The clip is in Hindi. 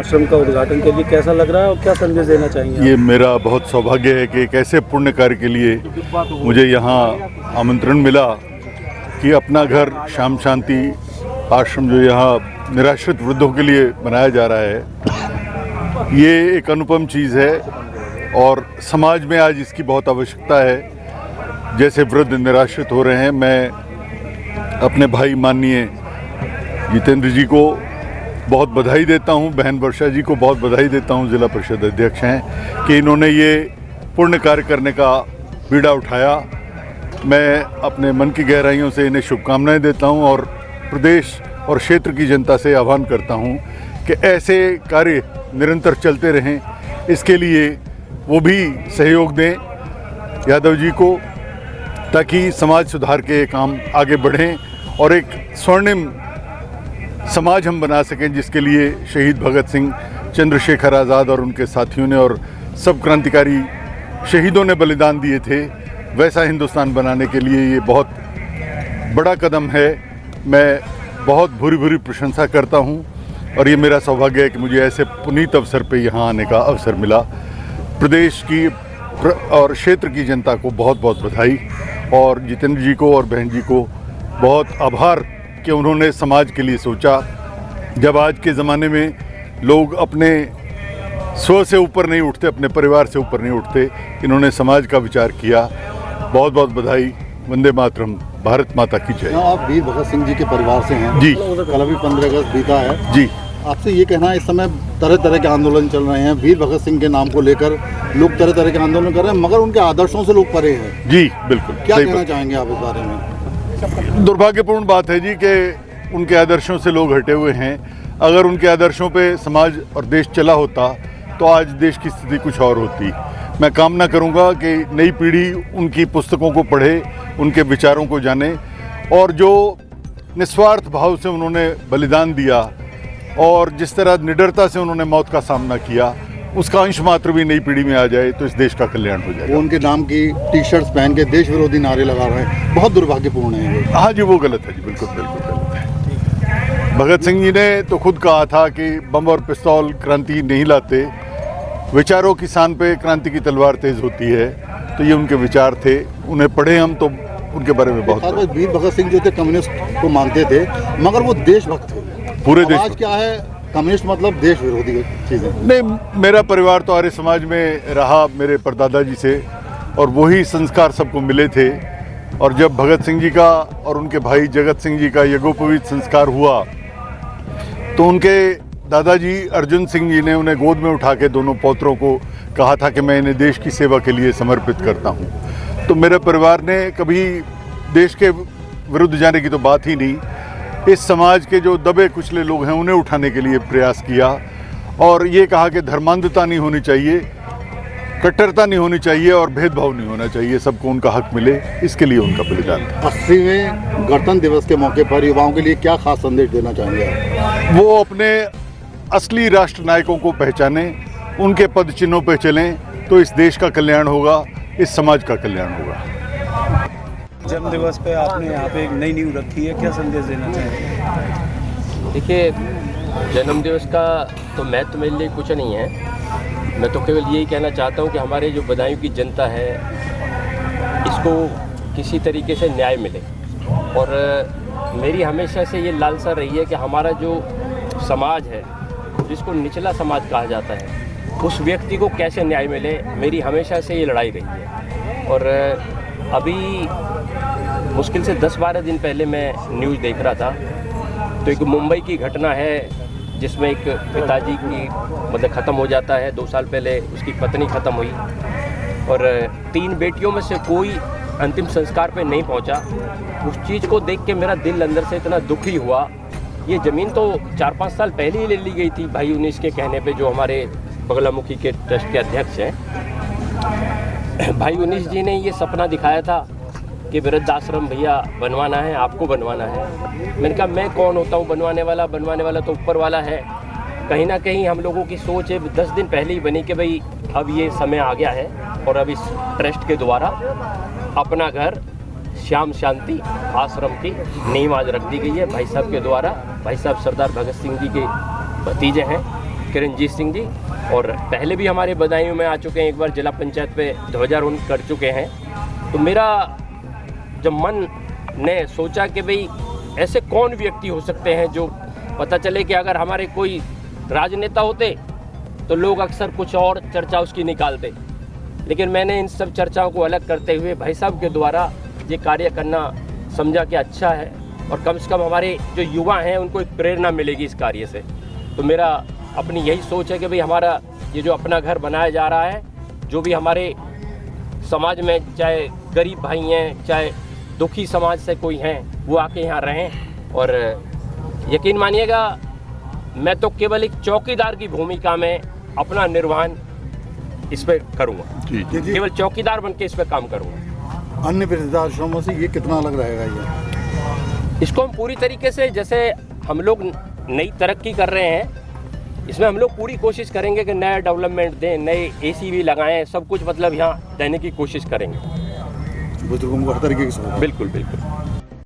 आश्रम का उद्घाटन के लिए कैसा लग रहा है और क्या संदेश देना चाहेंगे? ये मेरा बहुत सौभाग्य है कि एक ऐसे पुण्य कार्य के लिए मुझे यहाँ आमंत्रण मिला कि अपना घर श्याम शांति आश्रम जो यहाँ निराश्रित वृद्धों के लिए बनाया जा रहा है, ये एक अनुपम चीज़ है और समाज में आज इसकी बहुत आवश्यकता है। जैसे वृद्ध निराश्रित हो रहे हैं, मैं अपने भाई माननीय जितेंद्र जी को बहुत बधाई देता हूं, बहन वर्षा जी को बहुत बधाई देता हूं, जिला परिषद अध्यक्ष हैं, कि इन्होंने ये पुण्य कार्य करने का बीड़ा उठाया। मैं अपने मन की गहराइयों से इन्हें शुभकामनाएं देता हूं और प्रदेश और क्षेत्र की जनता से आह्वान करता हूं कि ऐसे कार्य निरंतर चलते रहें। इसके लिए वो भी सहयोग दें यादव जी को, ताकि समाज सुधार के काम आगे बढ़ें और एक स्वर्णिम समाज हम बना सकें, जिसके लिए शहीद भगत सिंह, चंद्रशेखर आज़ाद और उनके साथियों ने और सब क्रांतिकारी शहीदों ने बलिदान दिए थे, वैसा हिंदुस्तान बनाने के लिए ये बहुत बड़ा कदम है। मैं बहुत भूरी भूरी प्रशंसा करता हूं और ये मेरा सौभाग्य है कि मुझे ऐसे पुनीत अवसर पे यहाँ आने का अवसर मिला। प्रदेश की और क्षेत्र की जनता को बहुत बहुत बधाई और जितेंद्र जी को और बहन जी को बहुत आभार कि उन्होंने समाज के लिए सोचा। जब आज के ज़माने में लोग अपने स्व से ऊपर नहीं उठते, अपने परिवार से ऊपर नहीं उठते, इन्होंने समाज का विचार किया। बहुत बहुत बधाई। वंदे मातरम। भारत माता की जय। आप वीर भगत सिंह जी के परिवार से हैं जी। कल अभी 15 अगस्त बीता है जी। आपसे ये कहना है, इस समय तरह तरह के आंदोलन चल रहे हैं, वीर भगत सिंह के नाम को लेकर लोग तरह तरह के आंदोलन कर रहे हैं, मगर उनके आदर्शों से लोग परे हैं। जी बिल्कुल। क्या कहना चाहेंगे आप इस बारे में? दुर्भाग्यपूर्ण बात है जी कि उनके आदर्शों से लोग हटे हुए हैं। अगर उनके आदर्शों पे समाज और देश चला होता तो आज देश की स्थिति कुछ और होती। मैं कामना करूंगा कि नई पीढ़ी उनकी पुस्तकों को पढ़े, उनके विचारों को जाने और जो निस्वार्थ भाव से उन्होंने बलिदान दिया और जिस तरह निडरता से उन्होंने मौत का सामना किया, उसका अंश मात्र भी नई पीढ़ी में आ जाए तो इस देश का कल्याण हो जाएगा। वो उनके नाम की टी शर्ट्स पहन के देश विरोधी नारे लगा रहे हैं, बहुत दुर्भाग्यपूर्ण है ये। हाँ जी, वो गलत है जी, बिल्कुल बिल्कुल गलत है। भगत सिंह जी ने तो खुद कहा था कि बम और पिस्तौल क्रांति नहीं लाते, विचारों की शान पे क्रांति की तलवार तेज होती है। तो ये उनके विचार थे, उन्हें पढ़े हम तो उनके बारे में बहुत। वीर भगत सिंह जो थे कम्युनिस्ट को मानते थे, मगर वो देशभक्त थे। पूरे देश। आज क्या है, कम्युनिस्ट मतलब देश विरोधी चीज़ें। नहीं, मेरा परिवार तो आर्य समाज में रहा मेरे परदादा जी से और वही संस्कार सबको मिले थे। और जब भगत सिंह जी का और उनके भाई जगत सिंह जी का यज्ञोपवीत संस्कार हुआ तो उनके दादाजी अर्जुन सिंह जी ने उन्हें गोद में उठा के दोनों पौत्रों को कहा था कि मैं इन्हें देश की सेवा के लिए समर्पित करता हूँ। तो मेरे परिवार ने कभी देश के विरुद्ध जाने की तो बात ही नहीं, इस समाज के जो दबे कुचले लोग हैं उन्हें उठाने के लिए प्रयास किया और ये कहा कि धर्मांधता नहीं होनी चाहिए, कट्टरता नहीं होनी चाहिए और भेदभाव नहीं होना चाहिए, सबको उनका हक मिले, इसके लिए उनका बलिदान था। 80वें गणतंत्र दिवस के मौके पर युवाओं के लिए क्या खास संदेश देना चाहेंगे आप? वो अपने असली राष्ट्र नायकों को पहचाने, उनके पद चिन्हों पर चलें तो इस देश का कल्याण होगा, इस समाज का कल्याण होगा। जन्म दिवस पे आपने यहाँ पे एक नई नींव रखी है, क्या संदेश देना चाहेंगे? देखिए, जन्म दिवस का तो महत्व मेरे लिए कुछ नहीं है। मैं तो केवल यही कहना चाहता हूँ कि हमारे जो बदायूं की जनता है इसको किसी तरीके से न्याय मिले और मेरी हमेशा से ये लालसा रही है कि हमारा जो समाज है, जिसको निचला समाज कहा जाता है, उस व्यक्ति को कैसे न्याय मिले, मेरी हमेशा से ये लड़ाई रही है। और अभी मुश्किल से 10-12 दिन पहले मैं न्यूज़ देख रहा था तो एक मुंबई की घटना है जिसमें एक पिताजी की मतलब ख़त्म हो जाता है, 2 साल पहले उसकी पत्नी ख़त्म हुई और 3 बेटियों में से कोई अंतिम संस्कार पे नहीं पहुंचा। उस चीज़ को देख के मेरा दिल अंदर से इतना दुखी हुआ। ये ज़मीन तो 4-5 साल पहले ही ले ली गई थी भाई 19 के कहने पे, जो हमारे बगलामुखी के ट्रस्ट के अध्यक्ष हैं भाई 19 जी ने ये सपना दिखाया था कि वृद्धाश्रम भैया बनवाना है, आपको बनवाना है। मैंने कहा मैं कौन होता हूँ बनवाने वाला तो ऊपर वाला है। कहीं ना कहीं हम लोगों की सोच है 10 दिन पहले ही बनी कि भाई अब ये समय आ गया है और अब इस ट्रस्ट के द्वारा अपना घर श्याम शांति आश्रम की नींव आज रख दी गई है भाई साहब के द्वारा। भाई साहब सरदार भगत सिंह जी के भतीजे हैं किरणजीत सिंह जी, और पहले भी हमारे बदायूं में आ चुके हैं, एक बार जिला पंचायत पे ध्वजारोहण कर चुके हैं। तो मेरा जब मन ने सोचा कि भाई ऐसे कौन व्यक्ति हो सकते हैं जो पता चले कि अगर हमारे कोई राजनेता होते तो लोग अक्सर कुछ और चर्चा उसकी निकालते, लेकिन मैंने इन सब चर्चाओं को अलग करते हुए भाई साहब के द्वारा ये कार्य करना समझा कि अच्छा है, और कम से कम हमारे जो युवा हैं उनको एक प्रेरणा मिलेगी इस कार्य से। तो मेरा अपनी यही सोच है कि भाई हमारा ये जो अपना घर बनाया जा रहा है, जो भी हमारे समाज में चाहे गरीब भाई हैं, चाहे दुखी समाज से कोई हैं, वो आके यहाँ रहें। और यकीन मानिएगा मैं तो केवल एक चौकीदार की भूमिका में अपना निर्वहन इस पर करूँगा, जी केवल चौकीदार बन के इस पर काम करूँगा। अन्य वृद्धाश्रमों से ये कितना अलग रहेगा ये? इसको हम पूरी तरीके से, जैसे हम लोग नई तरक्की कर रहे हैं, इसमें हम लोग पूरी कोशिश करेंगे कि नया डेवलपमेंट दें, नए एसी भी लगाएं, सब कुछ मतलब यहाँ देने की कोशिश करेंगे। बुजुर्गों को हर तरीके की सुविधा। बिल्कुल बिल्कुल।